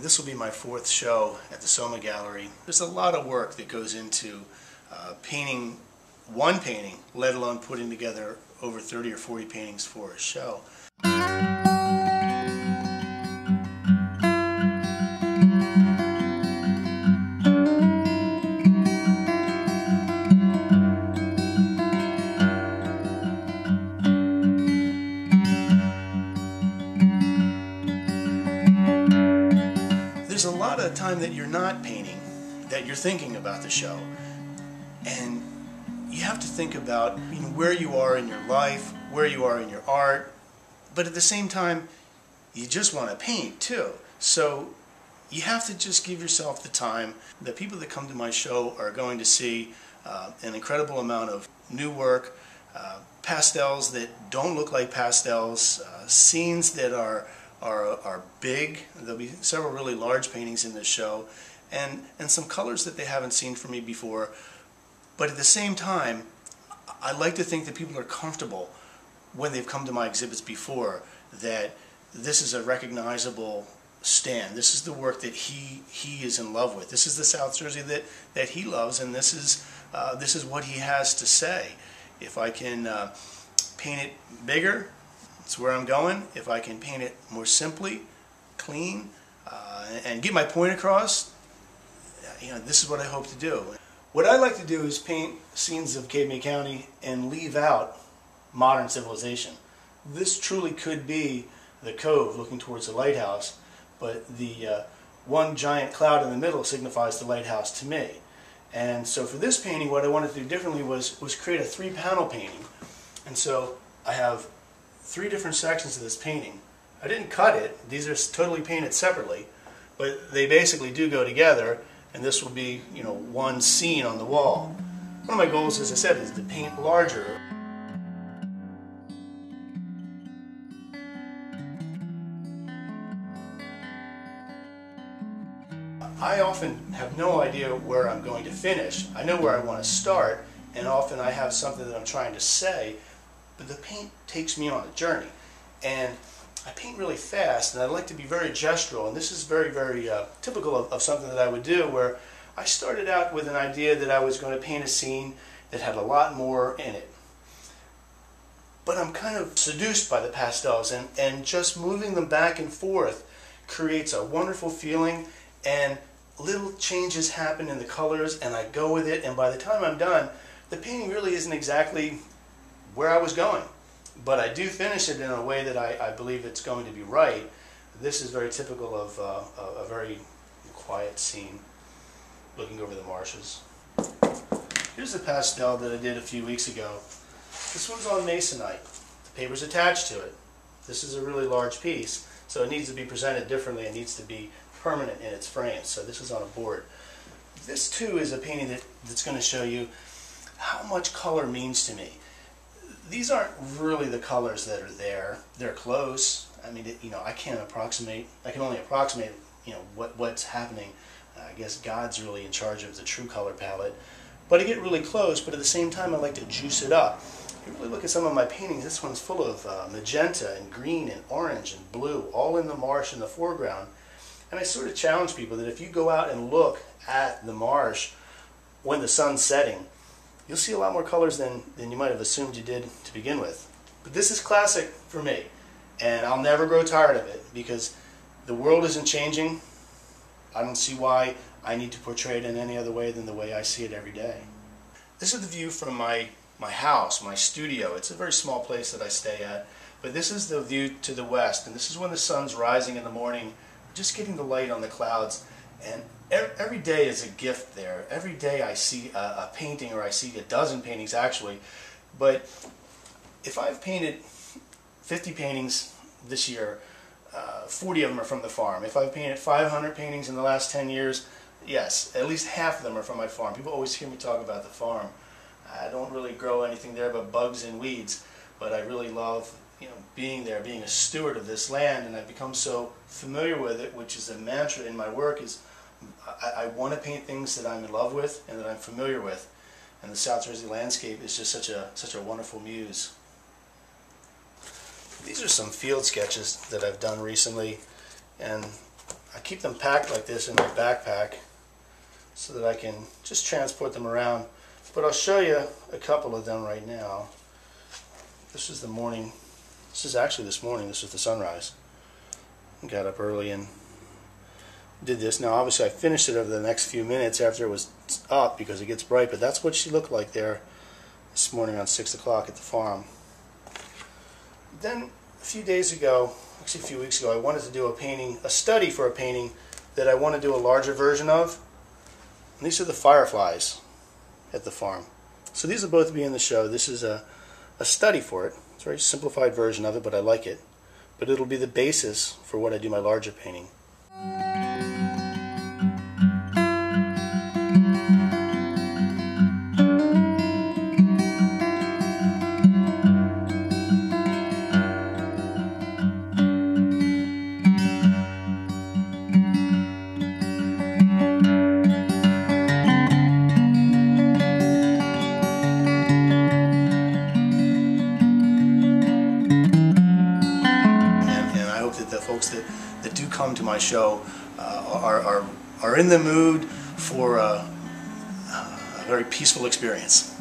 This will be my fourth show at the Soma Gallery. There's a lot of work that goes into painting one painting, let alone putting together over 30 or 40 paintings for a show. There's a lot of time that you're not painting, that you're thinking about the show, and you have to think about where you are in your life, where you are in your art, but at the same time you just want to paint too. So you have to just give yourself the time. The people that come to my show are going to see an incredible amount of new work, pastels that don't look like pastels, scenes that are big. There'll be several really large paintings in this show, and some colors that they haven't seen from me before. But at the same time, I like to think that people are comfortable when they've come to my exhibits before, that this is a recognizable stand. This is the work that he is in love with. This is the South Jersey that he loves, and this is what he has to say. If I can paint it bigger, that's where I'm going. If I can paint it more simply, clean, and get my point across, this is what I hope to do. What I like to do is paint scenes of Cape May County and leave out modern civilization. This truly could be the cove looking towards the lighthouse, but the one giant cloud in the middle signifies the lighthouse to me. And so for this painting, what I wanted to do differently was create a three-panel painting. And so I have three different sections of this painting. I didn't cut it. These are totally painted separately, but they basically do go together, and this will be, one scene on the wall. One of my goals, as I said, is to paint larger. I often have no idea where I'm going to finish. I know where I want to start, and often I have something that I'm trying to say, but the paint takes me on a journey. And I paint really fast, and I like to be very gestural, and this is very, very typical of something that I would do, where I started out with an idea that I was going to paint a scene that had a lot more in it. But I'm kind of seduced by the pastels, and just moving them back and forth creates a wonderful feeling, and little changes happen in the colors, and I go with it, and by the time I'm done, the painting really isn't exactly where I was going. But I do finish it in a way that I believe it's going to be right. This is very typical of a very quiet scene, looking over the marshes. Here's a pastel that I did a few weeks ago. This one's on masonite. The paper's attached to it. This is a really large piece, so it needs to be presented differently. It needs to be permanent in its frame, so this is on a board. This too is a painting that's going to show you how much color means to me. These aren't really the colors that are there. They're close. I mean, I can only approximate, what's happening. I guess God's really in charge of the true color palette. But I get really close, but at the same time I like to juice it up. If you really look at some of my paintings, this one's full of magenta and green and orange and blue, all in the marsh in the foreground. And I sort of challenge people that if you go out and look at the marsh when the sun's setting, you'll see a lot more colors than you might have assumed you did to begin with. But this is classic for me, and I'll never grow tired of it, because the world isn't changing. I don't see why I need to portray it in any other way than the way I see it every day. This is the view from my house, my studio. It's a very small place that I stay at, but this is the view to the west, and this is when the sun's rising in the morning, just getting the light on the clouds. And every day is a gift there. Every day I see a painting, or I see a dozen paintings actually. But if I've painted 50 paintings this year, 40 of them are from the farm. If I've painted 500 paintings in the last 10 years, yes, at least half of them are from my farm. People always hear me talk about the farm. I don't really grow anything there but bugs and weeds, but I really love being there, being a steward of this land, and I've become so familiar with it, which is a mantra in my work, is I want to paint things that I'm in love with and that I'm familiar with, and the South Jersey landscape is just such a wonderful muse. These are some field sketches that I've done recently, and I keep them packed like this in my backpack so that I can just transport them around. But I'll show you a couple of them right now. This is the morning. This is actually this morning. This is the sunrise. I got up early and did this. Now obviously I finished it over the next few minutes after it was up because it gets bright, but that's what she looked like there this morning on 6 o'clock at the farm. Then a few days ago, actually a few weeks ago, I wanted to do a painting, a study for a painting that I want to do a larger version of. And these are the fireflies at the farm. So these will both be in the show. This is a study for it. It's a very simplified version of it, but I like it. But it'll be the basis for what I do my larger painting. That the folks that do come to my show are in the mood for a very peaceful experience.